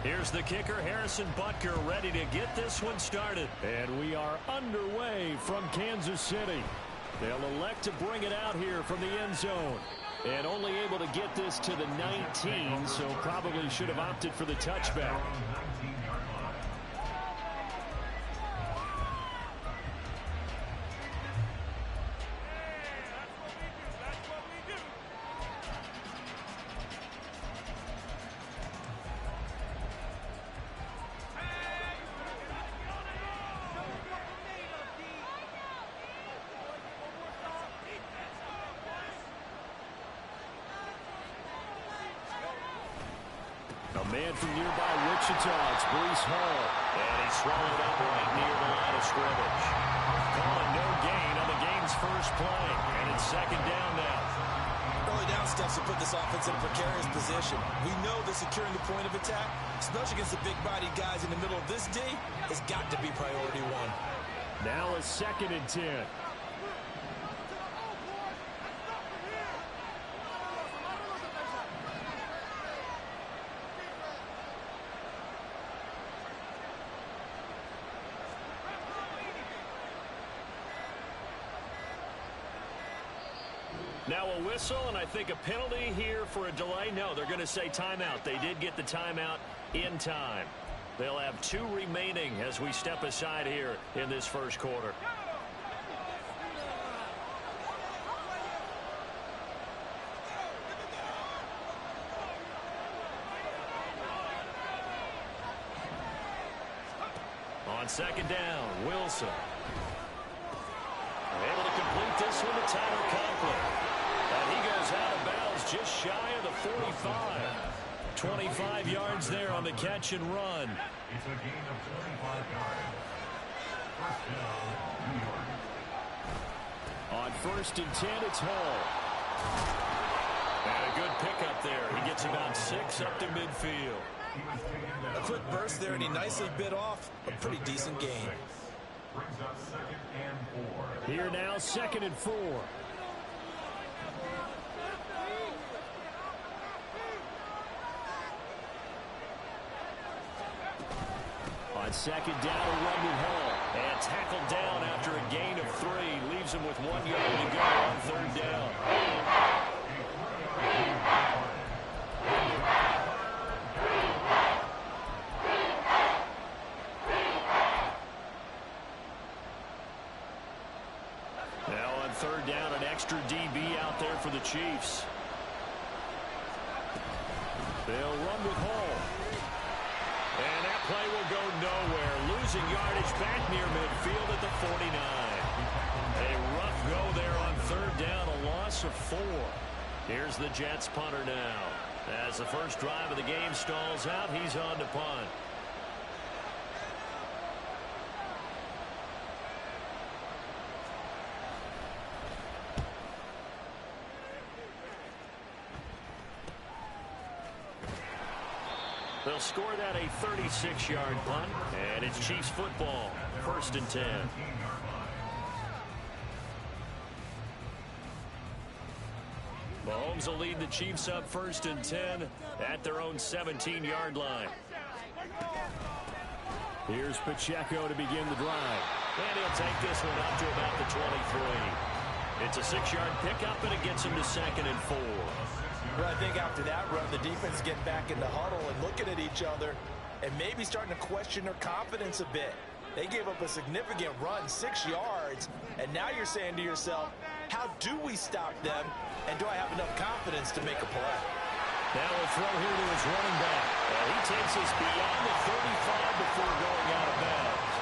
Here's the kicker, Harrison Butker, ready to get this one started. And we are underway from Kansas City. They'll elect to bring it out here from the end zone. And only able to get this to the 19, so probably should have opted for the touchback. A man from nearby Wichita, it's Breece Hall. And he's swallowed up right near the line of scrimmage. Calling no gain on the game's first play. And it's second down now. Early down steps will put this offense in a precarious position. We know that securing the point of attack, especially against the big-bodied guys in the middle of this D, has got to be priority one. Now a 2nd and 10. Now a whistle, and I think a penalty here for a delay. No, they're going to say timeout. They did get the timeout in time. They'll have 2 remaining as we step aside here in this first quarter. On second down, Wilson. Able to complete this one to Tyler Conklin. And he goes out of bounds just shy of the 45. 25 yards there on the catch and run. It's a gain of 25 yards. First down, New York. On 1st and 10, it's Hall. And a good pickup there. He gets about 6 up to midfield. A quick burst there, and he nicely bit off a pretty decent gain. Brings up 2nd and 4. Here now, 2nd and 4. On 2nd down, a run with Hall. And tackled down after a gain of 3. Leaves him with 1 yard to go on 3rd down. Now on 3rd down, an extra DB out there for the Chiefs. They'll run with Hall. And that play will go nowhere. Losing yardage back near midfield at the 49. A rough go there on 3rd down, a loss of 4. Here's the Jets punter now. As the first drive of the game stalls out, he's on to punt. They'll score that a 36-yard punt, and it's Chiefs football, 1st and 10. Mahomes will lead the Chiefs up 1st and 10 at their own 17-yard line. Here's Pacheco to begin the drive. And he'll take this one up to about the 23. It's a 6-yard pickup, and it gets him to 2nd and 4. Well, I think after that run, the defense getting back in the huddle and looking at each other and maybe starting to question their confidence a bit. They gave up a significant run, 6 yards, and now you're saying to yourself, how do we stop them, and do I have enough confidence to make a play? Now a throw here to his running back. And he takes us beyond the 35 before going out of bounds.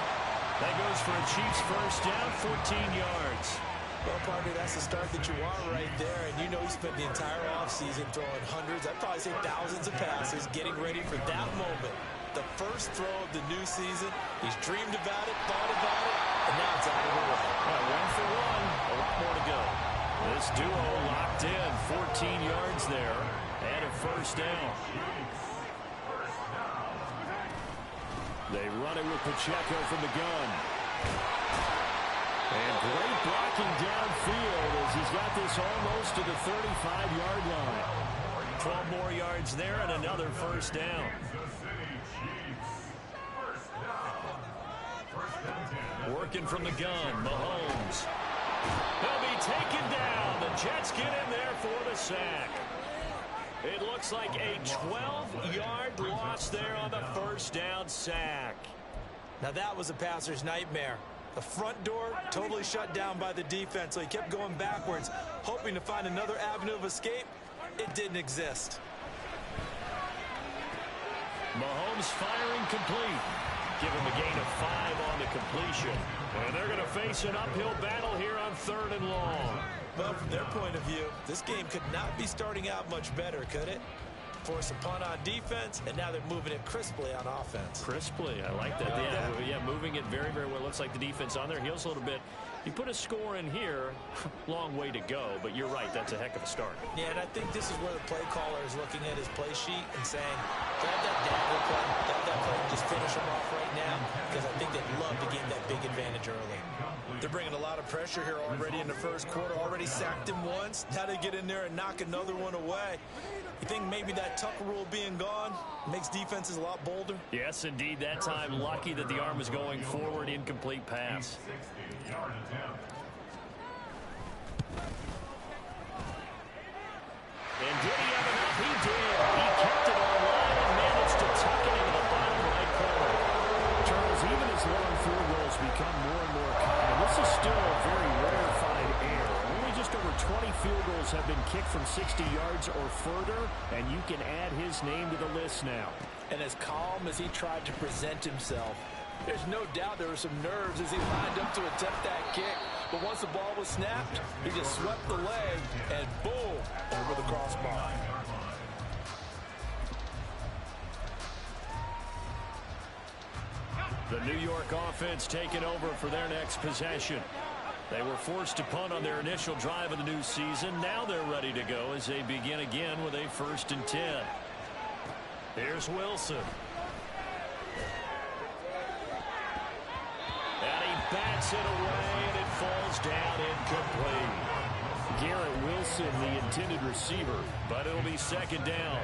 That goes for a Chiefs first down, 14 yards. Well, partner, that's the start that you want right there. And you know he spent the entire offseason throwing hundreds, I'd probably say thousands of passes, getting ready for that moment. The first throw of the new season. He's dreamed about it, thought about it, and now it's out of the way. One for one, a lot more to go. This duo locked in, 14 yards there, and a first down. They run it with Pacheco from the gun. And great blocking downfield as he's got this almost to the 35-yard line. 12 more yards there and another first down. working from the gun. Mahomes. He'll be taken down. The Jets get in there for the sack. It looks like a 12-yard loss there on the first down sack. Now that was a passer's nightmare. The front door totally shut down by the defense, so he kept going backwards, hoping to find another avenue of escape. It didn't exist. Mahomes firing complete. Give him a gain of 5 on the completion. And they're going to face an uphill battle here on 3rd and long. Well, from their point of view, this game could not be starting out much better, could it? Force a punt on defense, and now they're moving it crisply on offense. Crisply, I like that. Yeah, moving it very, very well. Looks like the defense on their heels a little bit. You put a score in here, long way to go, but you're right, that's a heck of a start. Yeah, and I think this is where the play caller is looking at his play sheet and saying, grab that dagger play, grab that play, and just finish them off right now, because I think they'd love to gain that big advantage early. They're bringing a lot of pressure here already in the first quarter. Already sacked him once. Now they get in there and knock another one away. You think maybe that Tucker rule being gone makes defenses a lot bolder? Yes, indeed. That time, lucky that the arm was going forward, incomplete pass. And did he have enough? He did. He kept it online and managed to tuck it into the bottom right corner. Charles, even as long field goals become more and more common, this is still a very rarefied air. Only just over 20 field goals have been kicked from 60 yards or further, and you can add his name to the list now. And as calm as he tried to present himself, there's no doubt there were some nerves as he lined up to attempt that kick. But once the ball was snapped, he just swept the leg and boom, over the crossbar. The New York offense taking over for their next possession. They were forced to punt on their initial drive of the new season. Now they're ready to go as they begin again with a 1st and 10. Here's Wilson. And he bats it away, and it falls down incomplete. Garrett Wilson, the intended receiver, but it'll be 2nd down.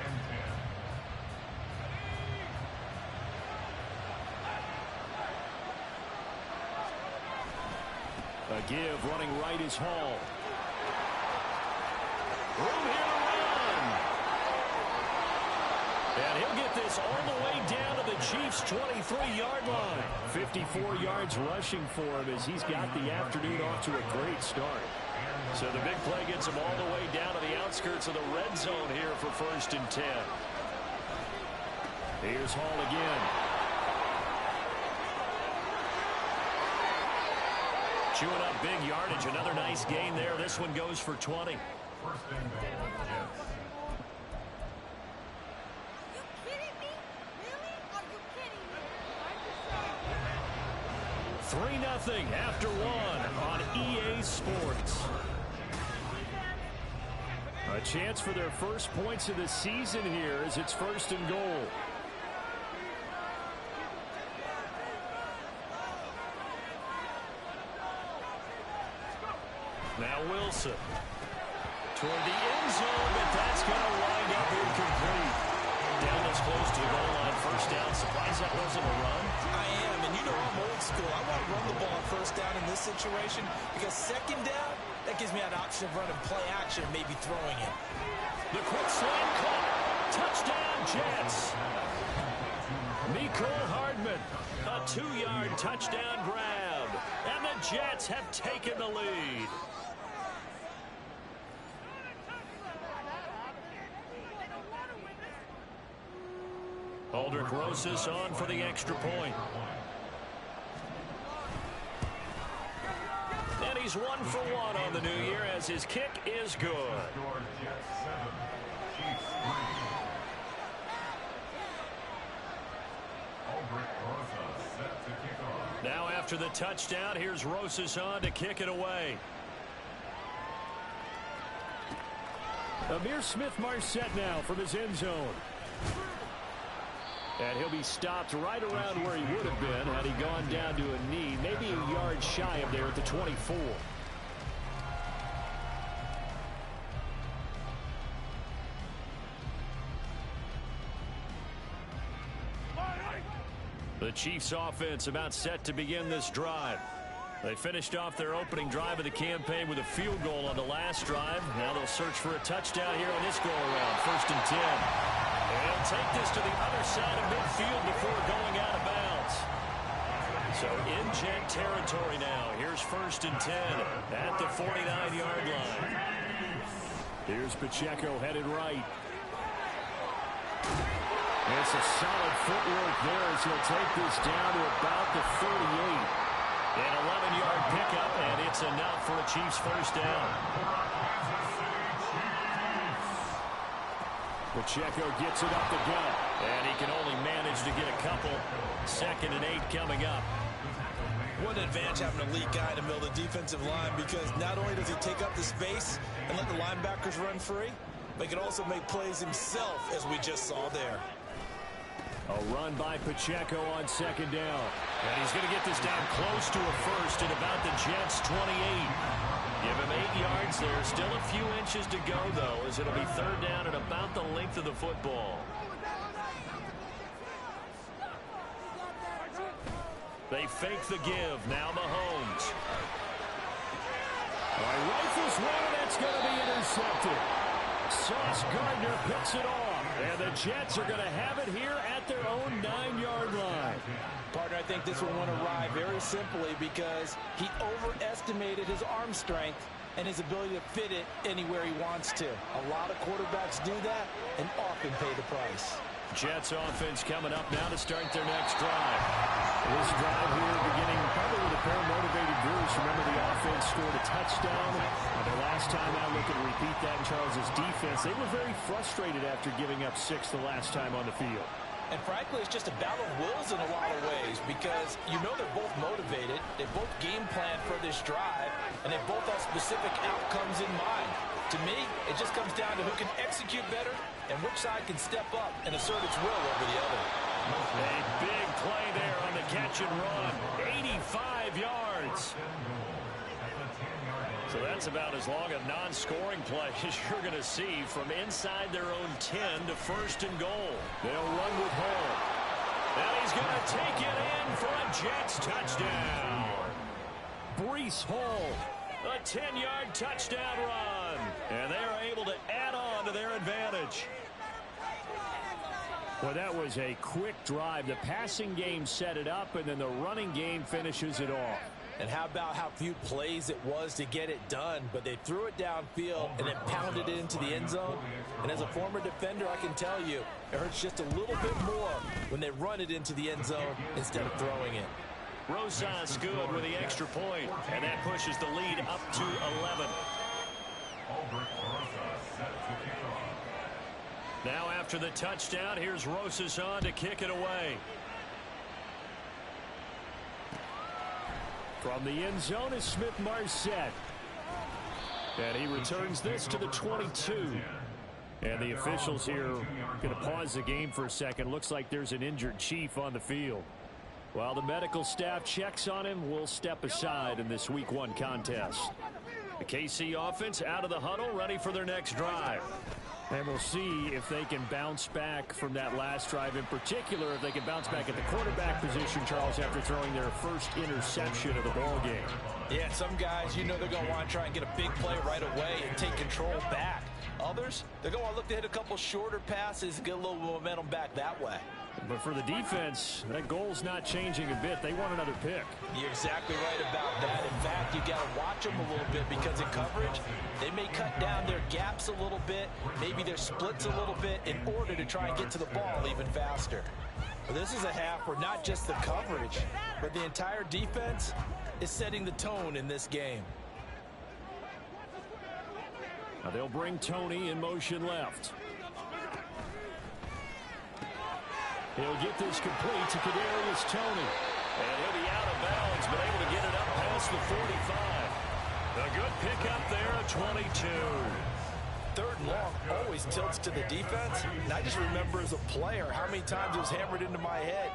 A give, running right is Hall. Room here to run. And he'll get this all the way down to the Chiefs' 23-yard line. 54 yards rushing for him as he's got the afternoon off to a great start. So the big play gets him all the way down to the outskirts of the red zone here for 1st and 10. Here's Hall again. Chewing up big yardage. Another nice gain there. This one goes for 20. 3-0 after 1 on EA Sports. A chance for their first points of the season here as it's 1st and goal. Now Wilson toward the end zone, but that's going to wind up incomplete. Down this close to the goal line, 1st down. Surprised that wasn't a run. I am, and you know I'm old school. I want to run the ball on 1st down in this situation because 2nd down, that gives me an option of running play action, maybe throwing it. The quick slam caught. Touchdown Jets. Mecole Hardman, a 2-yard touchdown grab. And the Jets have taken the lead. Aldrich Rosas on for the extra point. And he's 1 for 1 on the new year as his kick is good. Now after the touchdown, here's Rosas on to kick it away. Amir Smith-Marset now from his end zone. And he'll be stopped right around where he would have been had he gone down to a knee, maybe a yard shy of there at the 24. The Chiefs offense about set to begin this drive. They finished off their opening drive of the campaign with a field goal on the last drive. Now they'll search for a touchdown here on this go-around. 1st and 10. And they'll take this to the other side of midfield before going out of bounds. So in Jet territory now. Here's 1st and 10 at the 49-yard line. Here's Pacheco headed right. It's a solid footwork there as he'll take this down to about the 38. An 11-yard pickup, and it's enough for a Chiefs first down. Pacheco gets it up the gut, and he can only manage to get a couple. 2nd and 8 coming up. What an advantage having a lead guy in the middle of the defensive line, because not only does he take up the space and let the linebackers run free, but he can also make plays himself, as we just saw there. A run by Pacheco on 2nd down. And he's going to get this down close to a first at about the Jets' 28. Give him 8 yards there. Still a few inches to go, though, as it'll be 3rd down at about the length of the football. They fake the give. Now Mahomes. Rifles one, and that's going to be intercepted. Sauce Gardner picks it off. And the Jets are going to have it here at their own 9-yard line. Partner, I think this one went awry very simply because he overestimated his arm strength and his ability to fit it anywhere he wants to. A lot of quarterbacks do that and often pay the price. Jets offense coming up now to start their next drive. This drive here beginning probably with a pair of motivated Bruce. Remember, the offense scored a touchdown. The last time I look and repeat that in Charles's defense, they were very frustrated after giving up 6 the last time on the field. And frankly, it's just a battle of wills in a lot of ways because you know they're both motivated, they both game plan for this drive, and they both have specific outcomes in mind. To me, it just comes down to who can execute better and which side can step up and assert its will over the other. A big play there on the catch and run. 85 yards. So that's about as long a non-scoring play as you're going to see from inside their own 10 to 1st and goal. They'll run with Hall. And he's going to take it in for a Jets touchdown. Breece Hall, a 10-yard touchdown run. And they're able to add on to their advantage. Well, that was a quick drive. The passing game set it up, and then the running game finishes it off. And how about how few plays it was to get it done, but they threw it downfield and then pounded it into the end zone. And as a former defender, I can tell you, it hurts just a little bit more when they run it into the end zone instead of throwing it. Rosas good with the extra point, and that pushes the lead up to 11. Now after the touchdown, here's Rosas on to kick it away. From the end zone is Smith-Marset. And he returns this to the 22. And the officials here going to pause the game for a second. Looks like there's an injured Chief on the field. While the medical staff checks on him, we'll step aside in this Week 1 contest. The KC offense out of the huddle, ready for their next drive. And we'll see if they can bounce back from that last drive. In particular, if they can bounce back at the quarterback position, Charles, after throwing their first interception of the ball game. Yeah, some guys, you know they're going to want to try and get a big play right away and take control back. Others, they're going to want to look to hit a couple shorter passes and get a little momentum back that way. But for the defense, that goal's not changing a bit. They want another pick. You're exactly right about that. In fact, you got to watch them a little bit because in coverage, they may cut down their gaps a little bit, maybe their splits a little bit in order to try and get to the ball even faster. But this is a half where not just the coverage, but the entire defense is setting the tone in this game. Now they'll bring Tony in motion left. He'll get this complete to Kadarius Toney. And he'll be out of bounds, but able to get it up past the 45. A good pickup there at 22. 3rd and long always tilts to the defense. And I just remember as a player how many times it was hammered into my head.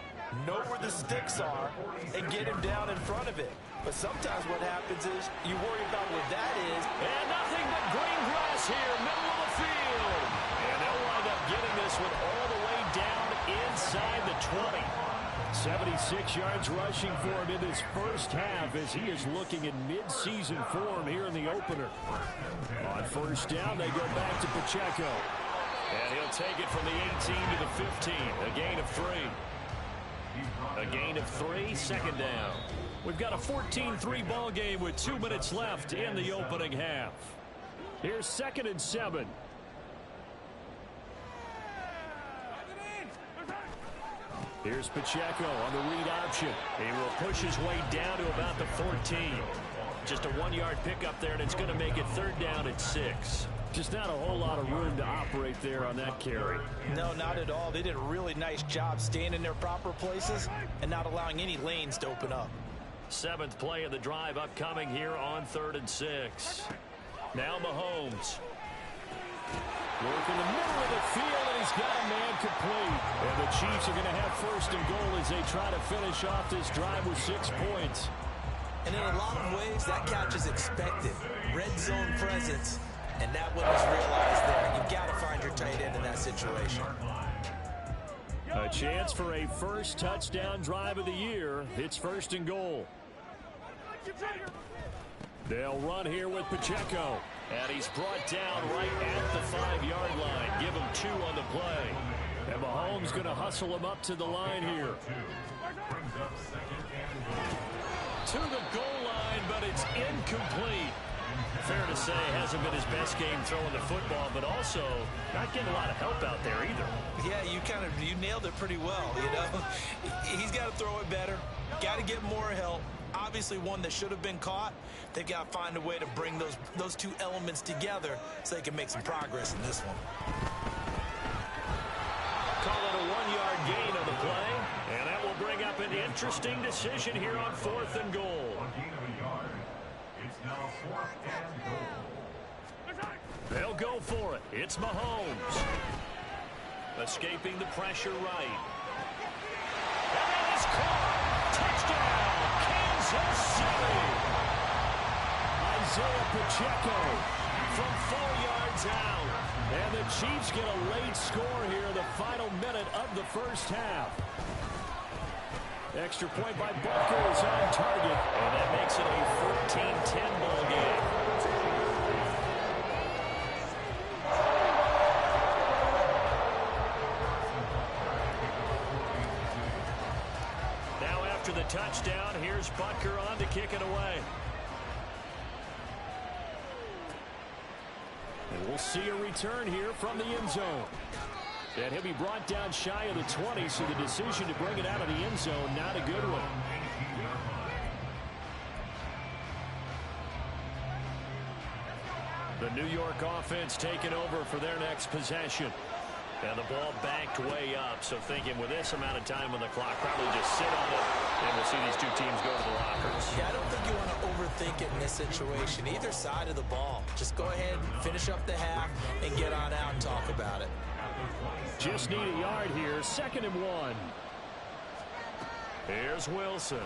Know where the sticks are and get him down in front of it. But sometimes what happens is you worry about where that is. And nothing but green grass here, middle of the field. And they'll wind up getting this one all the way down inside the 20. So 76 yards rushing for him in this first half as he is looking in mid-season form here in the opener. On first down, they go back to Pacheco. And he'll take it from the 18 to the 15. A gain of 3. A gain of 3, second down. We've got a 14-3 ball game with 2 minutes left in the opening half. Here's 2nd and 7. Here's Pacheco on the read option. He will push his way down to about the 14. Just a 1-yard pickup there, and it's going to make it 3rd down at 6. Just not a whole lot of room to operate there on that carry. No, not at all. They did a really nice job staying in their proper places and not allowing any lanes to open up. 7th play of the drive upcoming here on 3rd and 6. Now Mahomes. Work in the middle of the field, and he's got a man complete. And the Chiefs are going to have 1st and goal as they try to finish off this drive with 6 points. And in a lot of ways, that catch is expected. Red zone presence. And that one was realized there. You've got to find your tight end in that situation. A chance for a first touchdown drive of the year. It's 1st and goal. They'll run here with Pacheco. And he's brought down right at the 5-yard line. Give him 2 on the play. And Mahomes going to hustle him up to the line here. To the goal line, but it's incomplete. Fair to say, hasn't been his best game throwing the football, but also not getting a lot of help out there either. Yeah, you nailed it pretty well, you know. He's got to throw it better. Got to get more help. Obviously one that should have been caught. They've got to find a way to bring those 2 elements together so they can make some progress in this one. Call it a 1-yard gain on the play, and that will bring up an interesting decision here on 4th and goal. It's now 4th and goal. They'll go for it. It's Mahomes. Escaping the pressure right. And that is caught. Touchdown, Kansas City. Isaiah Pacheco from 4 yards out. And the Chiefs get a late score here in the final minute of the first half. Extra point by Butker is on target, and that makes it a 14-10 ball game. Now after the touchdown, here's Butker on to kick it away. And we'll see a return here from the end zone. And he'll be brought down shy of the 20, so the decision to bring it out of the end zone, not a good one. The New York offense taking over for their next possession. And the ball backed way up, so thinking with this amount of time on the clock, probably just sit on it, and we'll see these 2 teams go to the lockers. Yeah, I don't think you want to overthink it in this situation. Either side of the ball. Just go ahead, finish up the half, and get on out and talk about it. Just need a yard here. 2nd and 1. Here's Wilson.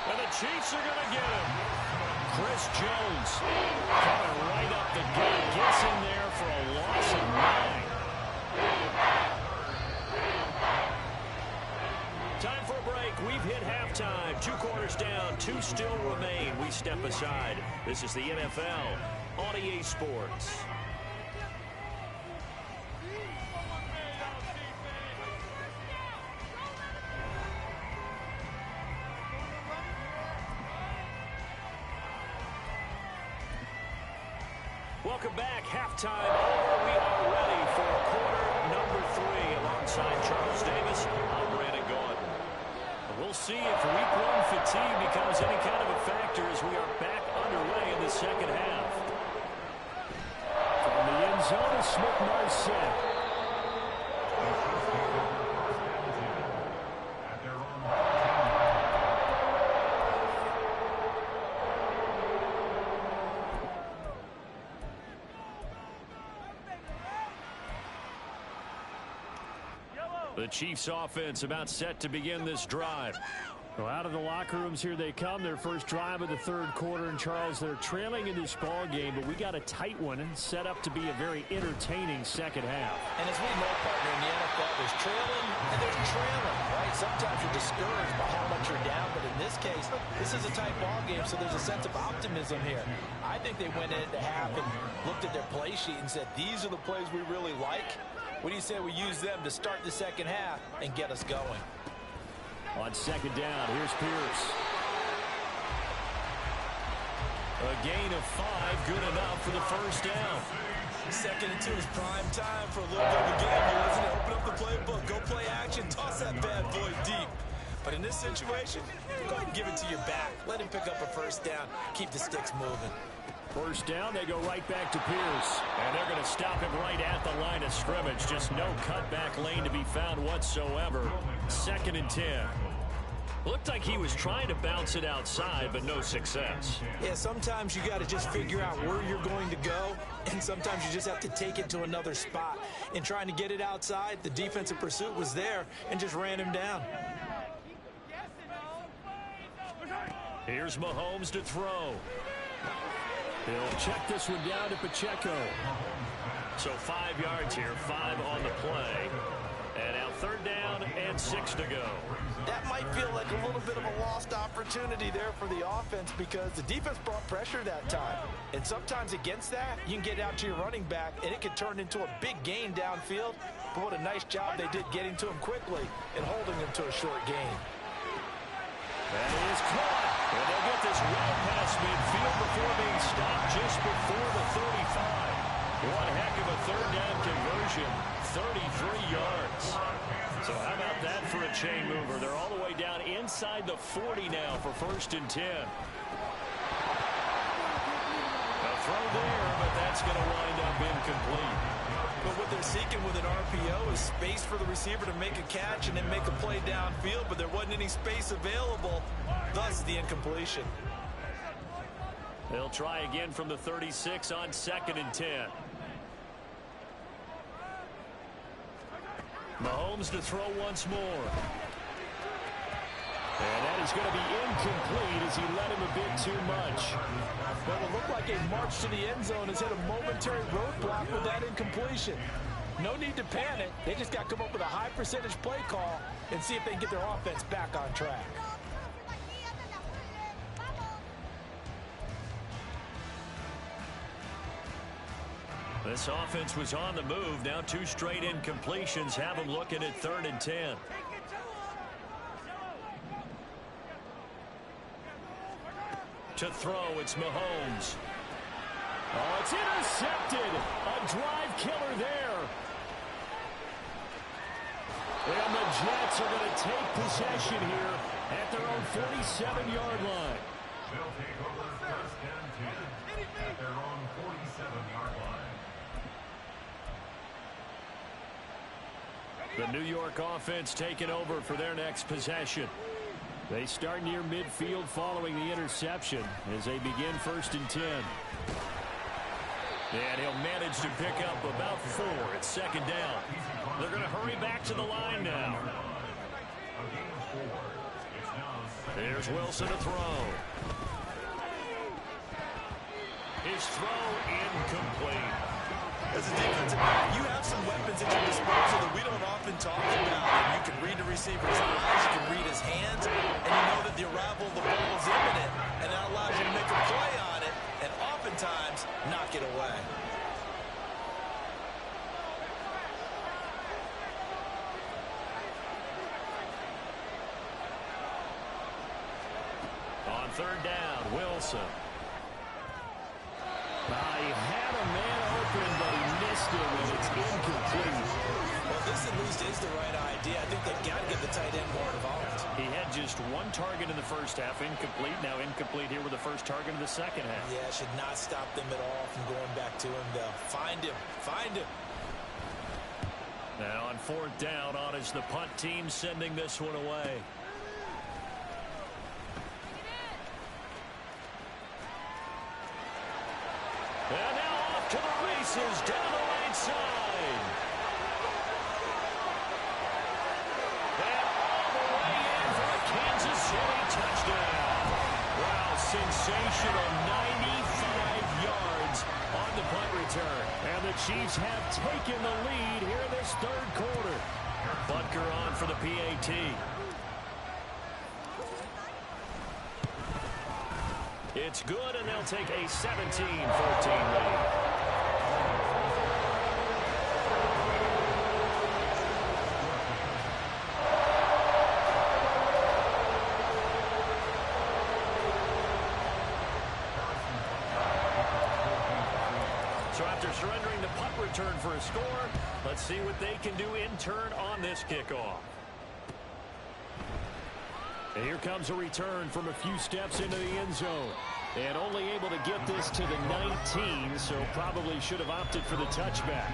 And the Chiefs are going to get him. Chris Jones coming right up the gut. Gets in there for a loss of 9. Time for a break. We've hit halftime. 2 quarters down. 2 still remain. We step aside. This is the NFL on EA Sports. Welcome back. Halftime over. We are ready for quarter number 3 alongside Charles Davis. I'm Brandon Gordon. We'll see if week 1 fatigue becomes any kind of a factor as we are back underway in the second half. From the end zone is Smith-Marset. The Chiefs offense about set to begin this drive. Well, out of the locker rooms here they come. Their first drive of the 3rd quarter. And Charles, they're trailing in this ball game, but we got a tight one and set up to be a very entertaining second half. And as we know, partner, in the NFL, there's trailing and there's trailing, right? sometimes you're discouraged by how much you're down, but in this case, this is a tight ball game, so there's a sense of optimism here. I think they went into half and looked at their play sheet and said, these are the plays we really like. What do you say we use them to start the second half and get us going? On second down, here's Pierce. A gain of 5, good enough for the first down. 2nd and 2 is prime time for a little bit of a gamble, isn't it? Open up the playbook, go play action, toss that bad boy deep. But in this situation, go ahead and give it to your back. Let him pick up a first down, keep the sticks moving. First down, they go right back to Pierce. And they're going to stop him right at the line of scrimmage. Just no cutback lane to be found whatsoever. 2nd and 10. Looked like he was trying to bounce it outside, but no success. Yeah, sometimes you got to just figure out where you're going to go, and sometimes you just have to take it to another spot. In trying to get it outside, the defensive pursuit was there and just ran him down. Here's Mahomes to throw. He'll check this one down to Pacheco. So 5 yards here, 5 on the play. And now 3rd down and 6 to go. That might feel like a little bit of a lost opportunity there for the offense because the defense brought pressure that time. And sometimes against that, you can get it out to your running back, and it can turn into a big gain downfield. But what a nice job they did getting to him quickly and holding him to a short gain. That is caught. And they'll get this well past midfield before being stopped just before the 35. One heck of a 3rd down conversion, 33 yards. So how about that for a chain mover? They're all the way down inside the 40 now for 1st and 10. A throw there, but that's going to wind up incomplete. But what they're seeking with an RPO is space for the receiver to make a catch and then make a play downfield, but there wasn't any space available, thus the incompletion. They'll try again from the 36 on 2nd and 10. Mahomes to throw once more. And that is going to be incomplete as he led him a bit too much. Well, it looked like a march to the end zone has hit a momentary roadblock with that incompletion. No need to panic. They just got to come up with a high percentage play call and see if they can get their offense back on track. This offense was on the move. Now 2 straight incompletions have them looking at 3rd and 10. To throw, it's Mahomes. Oh, it's intercepted. A drive killer there. And the Jets are going to take possession here at their own 47-yard line. They'll take over 1st and 10 at their own 47-yard line. The New York offense taking over for their next possession. They start near midfield following the interception as they begin 1st and 10. And he'll manage to pick up about 4 at 2nd down. They're going to hurry back to the line now. Here's Wilson to throw. His throw incomplete. As a defensive back, you have some weapons at your disposal that we don't often talk about. And you can read the receiver's eyes, you can read his hands, and you know that the arrival of the ball is imminent, and that allows you to make a play on it, and oftentimes knock it away. On 3rd down, Wilson. He had a man open, but he missed him, and it's incomplete. Well, this at least is the right idea. I think they've got to get the tight end more involved. He had just 1 target in the first half, incomplete. Now incomplete here with the first target of the second half. Yeah, it should not stop them at all from going back to him, though. Find him. Find him. Now on 4th down, on is the punt team sending this one away. And now off to the races down the right side. And all the way in for a Kansas City touchdown. Wow, sensational 95 yards on the punt return. And the Chiefs have taken the lead here in this 3rd quarter. Butker on for the PAT. It's good, and they'll take a 17-14 lead. So after surrendering the punt return for a score, let's see what they can do in turn on this kickoff. And here comes a return from a few steps into the end zone. And only able to get this to the 19, so probably should have opted for the touchback.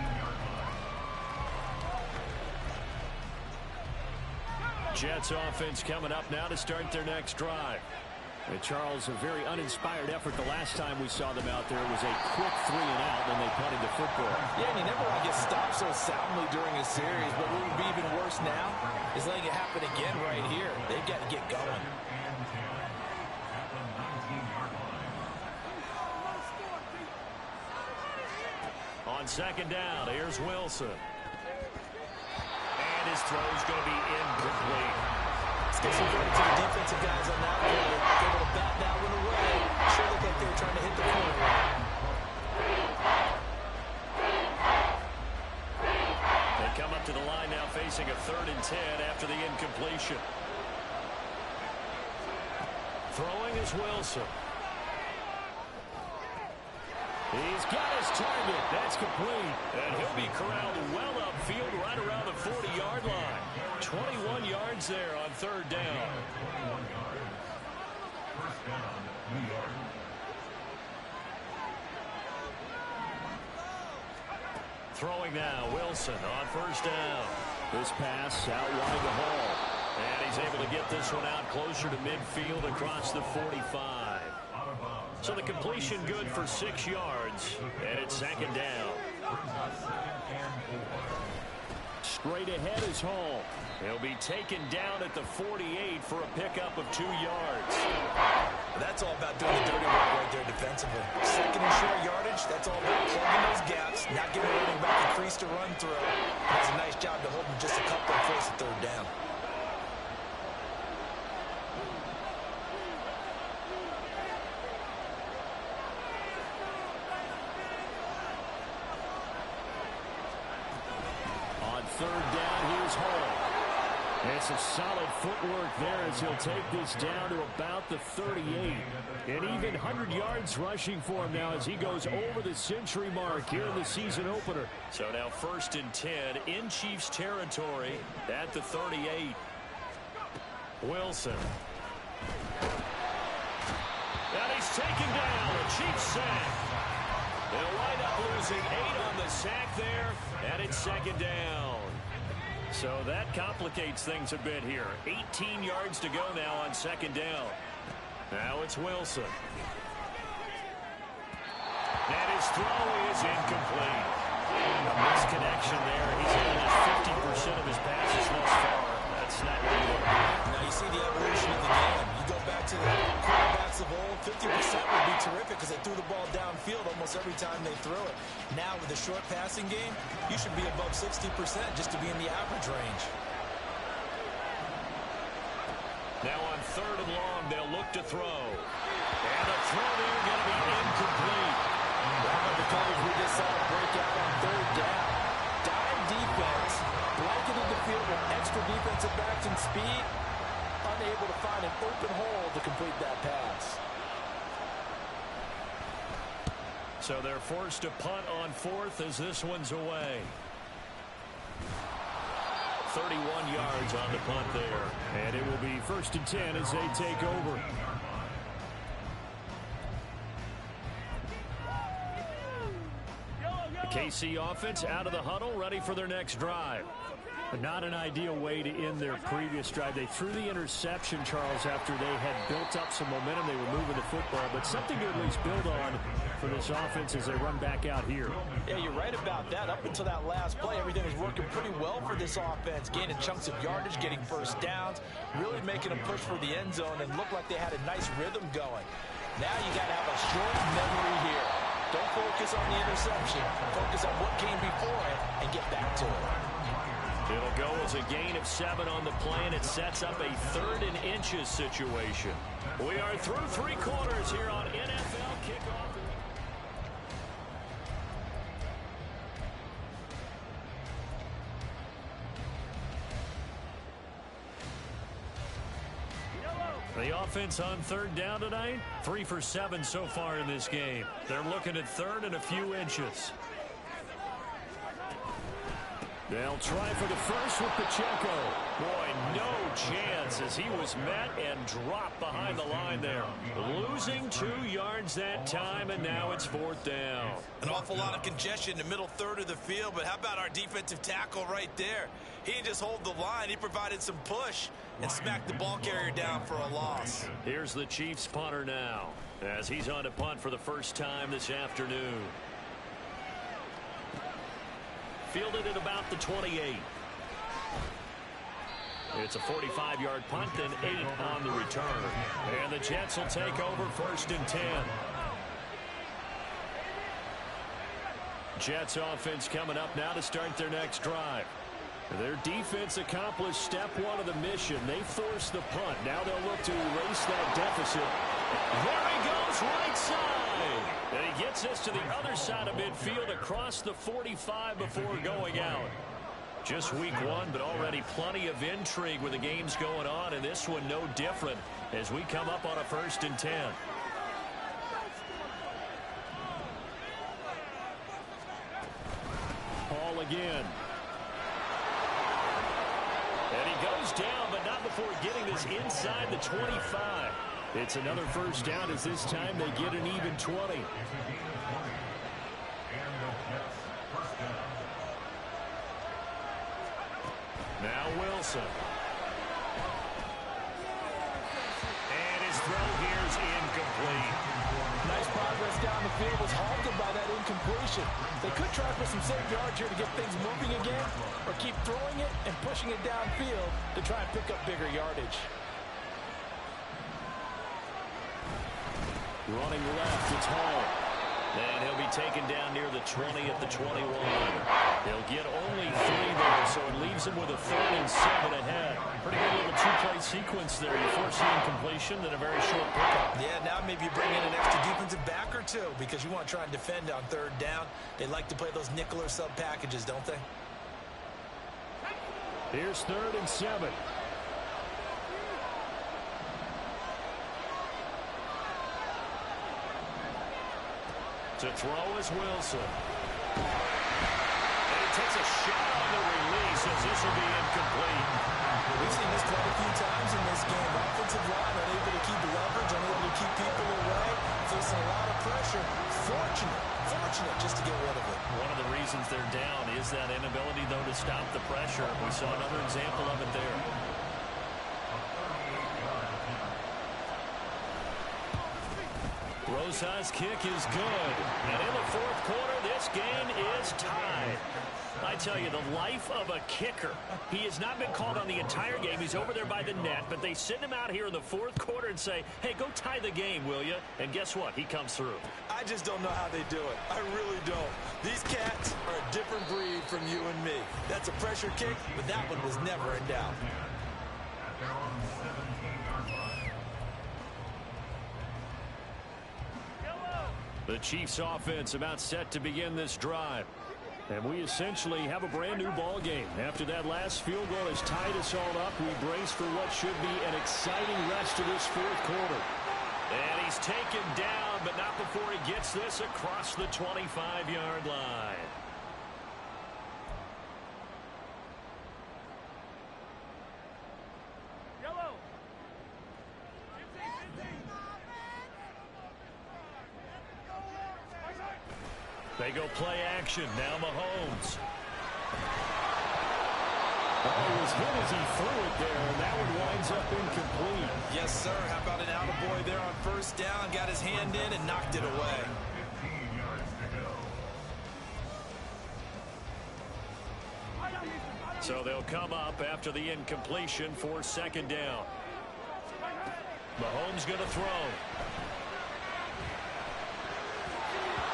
Jets offense coming up now to start their next drive. And Charles, a very uninspired effort the last time we saw them out there. It was a quick 3 and out, then they punted the football. Yeah, and you never want to get stopped so soundly during a series, but what would be even worse now is letting it happen again right here. They've got to get going. On second down, here's Wilson. And his throw's going to be incomplete. Let's get some credit to the defensive guys on that one. They're able to bat that one away. Sure looked like they were trying to hit the corner. They come up to the line now facing a 3rd and 10 after the incompletion. Throwing is Wilson. He's got his target. That's complete. And he'll be corralled well upfield right around the 40-yard line. 21 yards there on 3rd down. 21 yards. First down, New York. Throwing now, Wilson on 1st down. This pass out wide to Hall. And he's able to get this one out closer to midfield across the 45. So the completion good for 6 yards, and it's 2nd down. Straight ahead is Hall. He'll be taken down at the 48 for a pickup of 2 yards. That's all about doing the dirty work right there defensively. 2nd and short yardage, that's all about plugging those gaps, not giving the running back a crease to run through. That's a nice job to hold him just a couple and force a 3rd down. On 3rd down, here's Hall. And some solid footwork there as he'll take this down to about the 38. And even 100 yards rushing for him now as he goes over the century mark here in the season opener. So now 1st and 10 in Chiefs territory at the 38. Wilson. And he's taken down. A Chiefs sack. They'll wind up losing 8 on the sack there, and it's 2nd down. So that complicates things a bit here. 18 yards to go now on 2nd down. Now it's Wilson. And his throw is incomplete. A misconnection there. He's hitting just 50% of his passes thus far. That's not what you want to do. Now you see the evolution of the game. You go back to the quarterbacks of old, 50% would be terrific because they threw the ball downfield almost every time they threw it. Now with the short passing game, you should be above 60% just to be in the average range. Now on 3rd and long, they'll look to throw. And the throw there going to be incomplete. One of the coverage we just saw break out on 3rd down. Dime defense, blanketed the field with extra defensive backs and speed, unable to find an open hole to complete that pass. So they're forced to punt on 4th as this one's away. 31 yards on the punt there. And it will be 1st and 10 as they take over. The KC offense out of the huddle, ready for their next drive. But not an ideal way to end their previous drive. They threw the interception, Charles, after they had built up some momentum. They were moving the football, but something to at least build on for this offense as they run back out here. Yeah, you're right about that. Up until that last play, everything was working pretty well for this offense, gaining chunks of yardage, getting 1st downs, really making a push for the end zone, and looked like they had a nice rhythm going. Now you got to have a short memory here. Don't focus on the interception. Focus on what came before it and get back to it. It'll go as a gain of 7 on the play, and it sets up a 3rd and inches situation. We are through 3 quarters here on NFL Kickoff. The offense on 3rd down tonight, 3 for 7 so far in this game. They're looking at 3rd and a few inches. They'll try for the first with Pacheco. Boy, no chance as he was met and dropped behind the line there. Losing 2 yards that time, and now it's 4th down. An awful lot of congestion in the middle third of the field, but how about our defensive tackle right there? He didn't just hold the line, he provided some push and smacked the ball carrier down for a loss. Here's the Chiefs punter now as he's on to punt for the first time this afternoon. Fielded at about the 28. It's a 45-yard punt and 8 on the return. And the Jets will take over 1st and 10. Jets offense coming up now to start their next drive. Their defense accomplished step 1 of the mission. They forced the punt. Now they'll look to erase that deficit. There he goes, right side. And he gets us to the other side of midfield across the 45 before going out. Just week 1, but already plenty of intrigue with the games going on, and this one no different as we come up on a 1st and 10. Ball again. And he goes down, but not before getting this inside the 25. It's another 1st down as this time they get an even 20. Now Wilson. And his throw here is incomplete. Nice progress down the field, was halted by that incompletion. They could try for some safe yards here to get things moving again, or keep throwing it and pushing it downfield to try and pick up bigger yardage. Running left, it's Hall. And he'll be taken down near the 20 at the 21. He'll get only 3 there, so it leaves him with a 3rd and 7 ahead. Pretty good little 2-play sequence there. You force the incompletion, then a very short pickup. Yeah, now maybe you bring in an extra defensive back or 2 because you want to try and defend on 3rd down. They like to play those nickel or sub packages, don't they? Here's 3rd and 7. To throw is Wilson. And he takes a shot on the release as this will be incomplete. We've seen this quite a few times in this game. Offensive line unable to keep leverage, unable to keep people away, facing a lot of pressure. Fortunate just to get rid of it. One of the reasons they're down is that inability, though, to stop the pressure. We saw another example of it there. Rosa's kick is good. And in the 4th quarter, this game is tied. I tell you, the life of a kicker. He has not been called on the entire game. He's over there by the net, but they send him out here in the 4th quarter and say, hey, go tie the game, will you? And guess what? He comes through. I just don't know how they do it. I really don't. These cats are a different breed from you and me. That's a pressure kick, but that one was never in doubt. The Chiefs offense about set to begin this drive. And we essentially have a brand new ball game. After that last field goal has tied us all up, we brace for what should be an exciting rest of this 4th quarter. And he's taken down, but not before he gets this across the 25-yard line. They go play action. Now Mahomes. Oh, he was hit as he threw it there, and that one winds up incomplete. Yes, sir. How about an attaboy there on 1st down? Got his hand in and knocked it away. 15 yards to go. So they'll come up after the incompletion for 2nd down. Mahomes going to throw.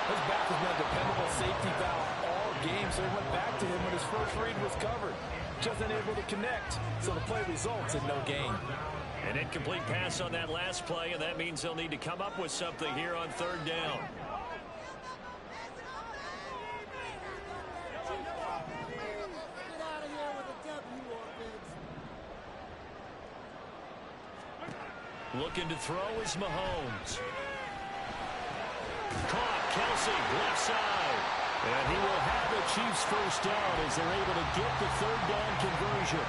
His back has been a dependable safety valve all game, so he went back to him when his first read was covered. just unable to connect. So the play results in no gain. An incomplete pass on that last play, and that means they'll need to come up with something here on third down. Looking to throw is Mahomes. Caught, Kelsey, left side. And he will have the Chiefs first down as they're able to get the third down conversion.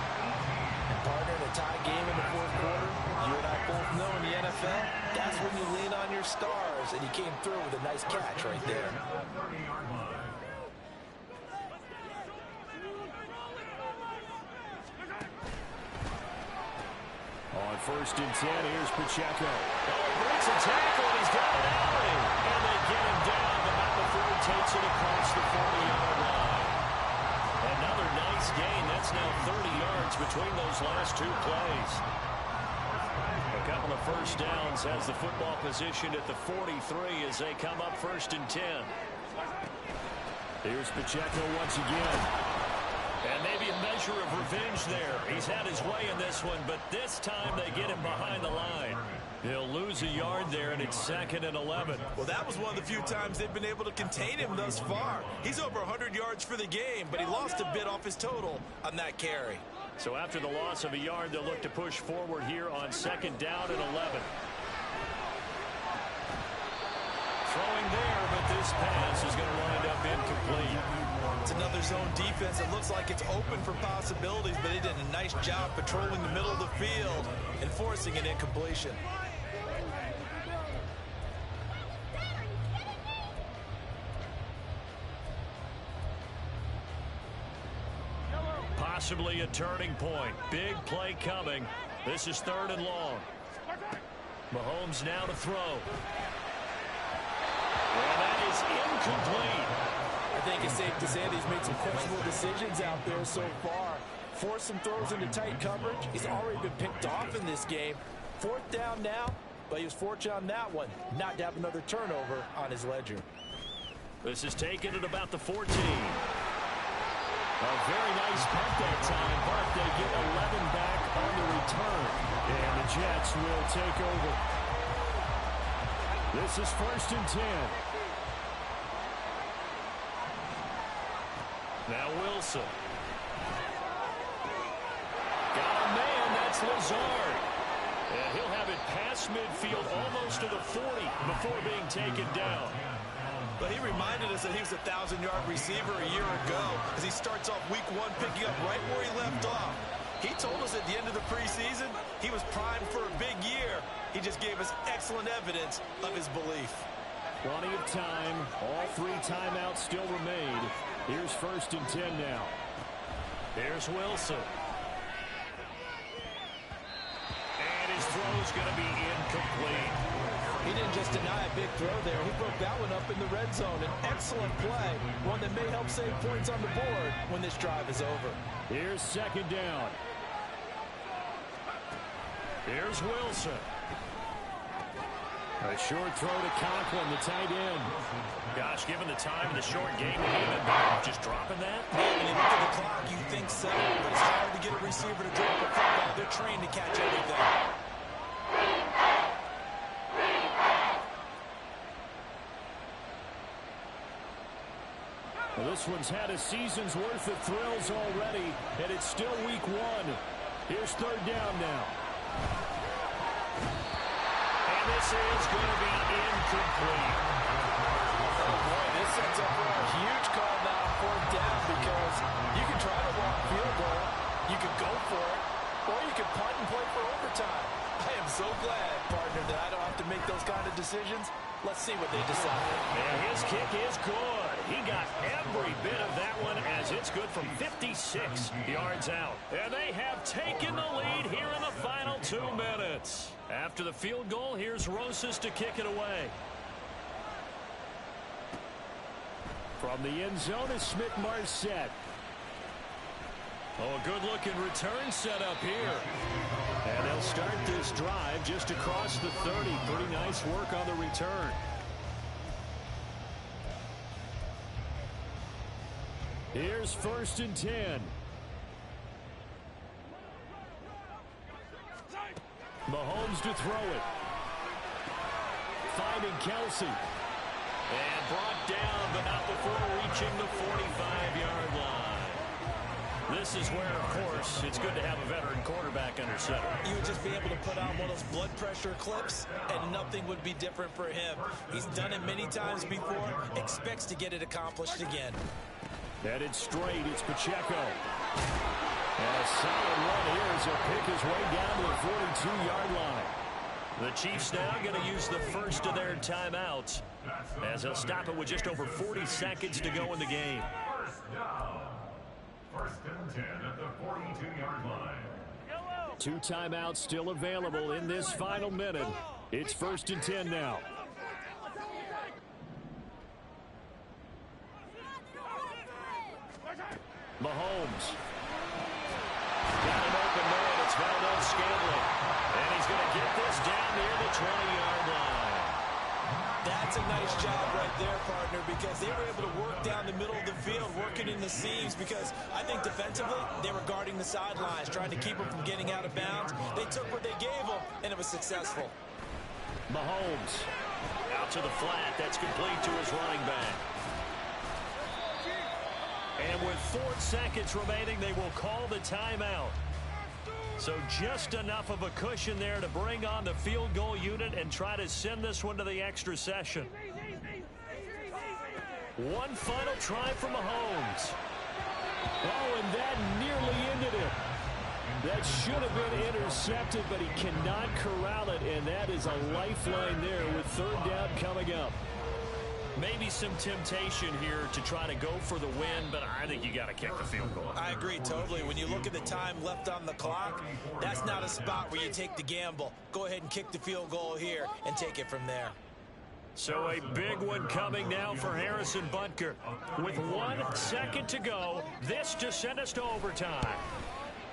And partner, in a tie game in the fourth quarter, you and I both know in the NFL, that's when you lean on your stars, and he came through with a nice catch right there. On first and 10, here's Pacheco. Breaks a tackle, and he's got an alley. And they get him down, but not before he takes it across the 40-yard line. Another nice gain. That's now 30 yards between those last two plays. A couple of first downs has the football positioned at the 43 as they come up first and 10. Here's Pacheco once again. And maybe a measure of revenge there. He's had his way in this one, but this time they get him behind the line. He'll lose a yard there, and it's 2nd and 11. Well, that was one of the few times they've been able to contain him thus far. He's over 100 yards for the game, but he lost a bit off his total on that carry. So after the loss of a yard, they'll look to push forward here on 2nd down and 11. Throwing there, but this pass is going to wind up incomplete. It's another zone defense. It looks like it's open for possibilities, but they did a nice job patrolling the middle of the field and forcing an incompletion. Possibly a turning point. Big play coming. This is 3rd and long. Mahomes now to throw. And that is incomplete. I think it's safe to say that he's made some questionable decisions out there so far. Forced some throws into tight coverage. He's already been picked off in this game. 4th down now, but he was fortunate on that one not to have another turnover on his ledger. This is taken at about the 14. A very nice punt that time, but they get 11 back on the return. And the Jets will take over. This is 1st and 10. Now Wilson. Got a man, that's Lazard. And he'll have it past midfield almost to the 40 before being taken down. But he reminded us that he was a 1,000-yard receiver a year ago as he starts off week 1 picking up right where he left off. He told us at the end of the preseason he was primed for a big year. He just gave us excellent evidence of his belief. Plenty of time. All 3 timeouts still remain. Here's 1st and 10 now. Here's Wilson. And his throw's going to be incomplete. He didn't just deny a big throw there. He broke that one up in the red zone. An excellent play. One that may help save points on the board when this drive is over. Here's 2nd down. Here's Wilson. A short throw to Conklin, the tight end. Gosh, given the time in the short game, just dropping that? When you look at the clock, you think so, but it's hard to get a receiver to drop a football. They're trained to catch everything. Well, this one's had a season's worth of thrills already, and it's still week 1. Here's 3rd down now. And this is going to be incomplete. Oh boy, this sets up for a huge call now on 4th down because you can try to walk field goal, you can go for it, or you can punt and play for overtime. I am so glad, partner, that I don't have to make those kind of decisions. Let's see what they decide. And his kick is good. He got every bit of that one as it's good from 56 yards out. And they have taken the lead here in the final 2 minutes. After the field goal, here's Rosas to kick it away. From the end zone is Smith-Marset. Oh, a good-looking return set up here. And they'll start this drive just across the 30. Pretty nice work on the return. Here's 1st and 10. Mahomes to throw it. Finding Kelsey. And brought down, but not before reaching the 45-yard line. This is where, of course, it's good to have a veteran quarterback under center. You would just be able to put on one of those blood pressure clips, and nothing would be different for him. He's done it many times before, expects to get it accomplished again. Headed straight, it's Pacheco. And a solid run here as he'll pick his way down to the 42-yard line. The Chiefs now going to use the first of their timeouts as they'll stop it with just over 40 seconds to go in the game. First down. First and 10 at the 42-yard line. 2 timeouts still available in this final minute. It's first and 10 now. Mahomes. Got an open man. It's Valdez-Scantling. And he's going to get this down near the 20-yard line. That's a nice job right there, partner, because they were able to work down the middle of the field, working in the seams, because I think defensively they were guarding the sidelines, trying to keep them from getting out of bounds. They took what they gave them, and it was successful. Mahomes out to the flat. That's complete to his running back. And with 4 seconds remaining, they will call the timeout. So just enough of a cushion there to bring on the field goal unit and try to send this one to the extra session. One final try from Mahomes. Oh, and that nearly ended it. That should have been intercepted, but he cannot corral it, and that is a lifeline there with 3rd down coming up. Maybe some temptation here to try to go for the win, but I think you got to kick the field goal. I agree totally. When you look at the time left on the clock, that's not a spot where you take the gamble. Go ahead and kick the field goal here and take it from there. So a big one coming now for Harrison Butker. With 1 second to go, this to send us to overtime.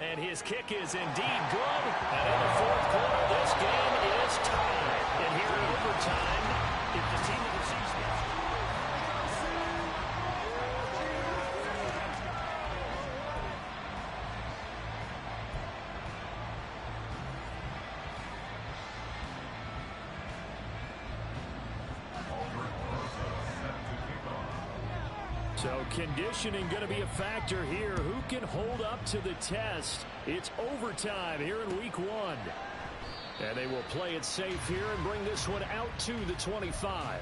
And his kick is indeed good. And in the 4th quarter, this game is tied. And here in overtime, if the team that receives this. So conditioning going to be a factor here. Who can hold up to the test? It's overtime here in week 1. And they will play it safe here and bring this one out to the 25.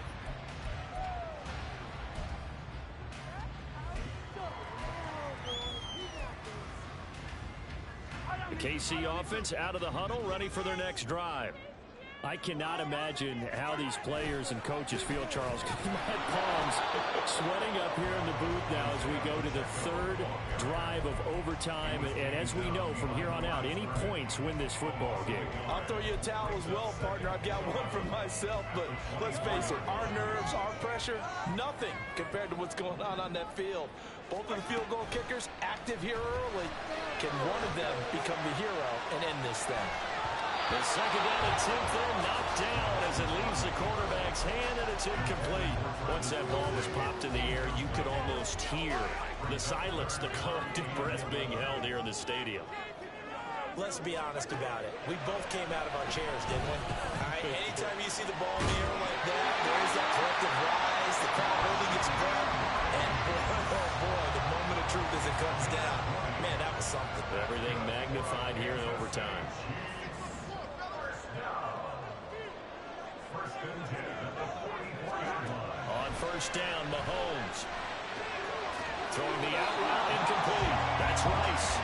The KC offense out of the huddle, ready for their next drive. I cannot imagine how these players and coaches feel, Charles. My palms sweating up here in the booth now as we go to the 3rd drive of overtime. And as we know from here on out, any points win this football game. I'll throw you a towel as well, partner. I've got one for myself, but let's face it, our nerves, our pressure, nothing compared to what's going on that field. Both of the field goal kickers active here early. Can one of them become the hero and end this thing? The second down and 10th there, knocked down as it leaves the quarterback's hand, and it's incomplete. Once that ball was popped in the air, you could almost hear the silence, the collective breath being held here in the stadium. Let's be honest about it. We both came out of our chairs, didn't we? All right, anytime you see the ball in the air like that, there is that collective rise, the crowd holding its breath, and oh boy, the moment of truth as it comes down. Man, that was something. Everything magnified here in overtime. On first down, Mahomes. Throwing the out route, incomplete. That's Rice.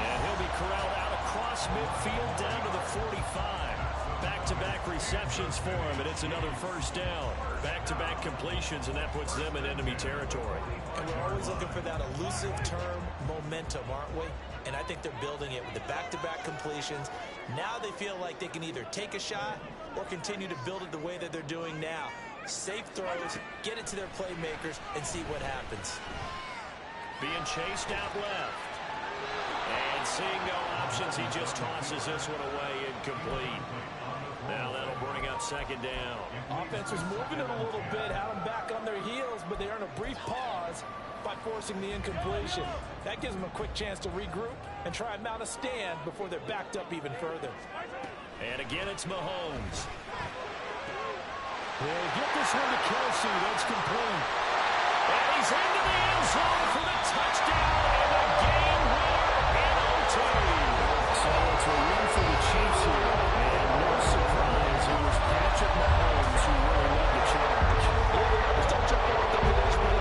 And he'll be corralled out across midfield down to the 45. Back-to-back receptions for him, and it's another first down. Back-to-back completions, and that puts them in enemy territory. And we're always looking for that elusive term, momentum, aren't we? And I think they're building it with the back-to-back completions. Now they feel like they can either take a shot or continue to build it the way that they're doing now. Safe throws, get it to their playmakers, and see what happens. Being chased out left. And seeing no options, he just tosses this one away, incomplete. Now that'll bring up second down. Offense was moving it a little bit, had them back on their heels, but they earn a brief pause by forcing the incompletion. That gives them a quick chance to regroup and try and mount a stand before they're backed up even further. And Again, it's Mahomes. They get this one to Kelsey. That's complete. And he's into the end zone for the touchdown, and the game